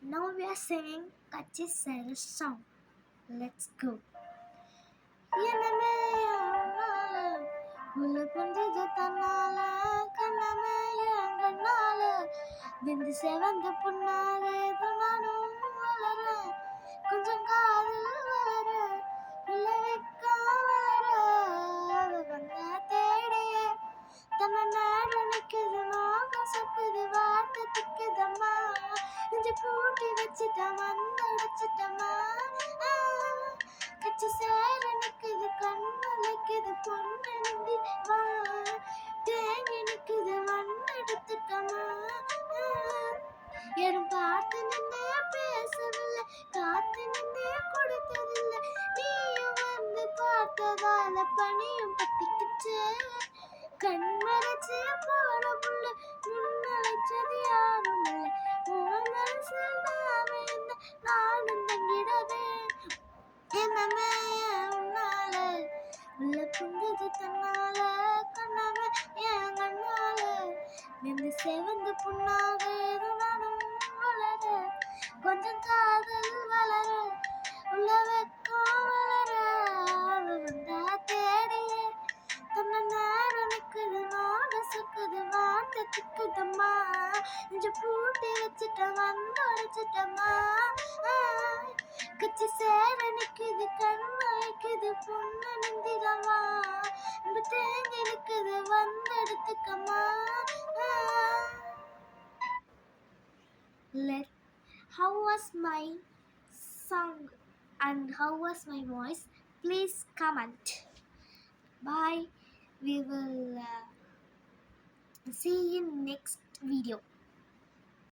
Now we are singing Kachi Sarah song. Let's go. உள்ள புஞ்சது தன்னால கண்ணமே எங்கனால விந்து செவந்த புண்ணாக நானும் வளர கொஞ்சம் காதல் வளர உள்ள வைக்க வளர அவ வந்த தேடியே தன்னை நேரம் நிற்குது மோகம் சொக்குது வார்த்தை திக்குதம்மா நெஞ்சு பூட்டி வச்சுட்டமா அடைச்சிட்டமா கச்சி சேர நிற்குது கண்ணு வைக்குது பொண்ணு நிந்தி வா தேங்கி நிற்குது மண்ணெடுத்துட்டமா யாரும் பார்த்து நின்னே பேசவில்லை காத்து நின்னே கொடுத்ததில்லை நீயும் வந்து பார்த்ததால பனியும் பத்திக்குச்சு கண் மறைச்சு போன புள்ள முன்னழைச்சது யாரும் இல்லை உன் மனசில் நாம என்ன நானும் தங்கிடவே என்னமே உன்னால உள்ள புங்குது தன்னால கண்ணாம என் கண்ணால நின்று செவந்து புண்ணாக நானும் வளர கொஞ்சம் காதல் வளர உள்ள வெக்கம் வளர அவ வந்தா தேடியே தன்னை நேரம் நிற்குது நாகம் சுக்குது வார்த்தை திக்குதம்மா நெஞ்சு பூட்டி வச்சுட்ட வந்து உடைச்சிட்டம்மா கச்சி சேர நிற்குது கண்ணு வைக்குது பொண்ணு நிந்திடமா இந்த தேங்கி நிற்குது வந்து எடுத்துக்கம்மா. Let how was my song and how was my voice? Please comment. Bye. We will see you in next video.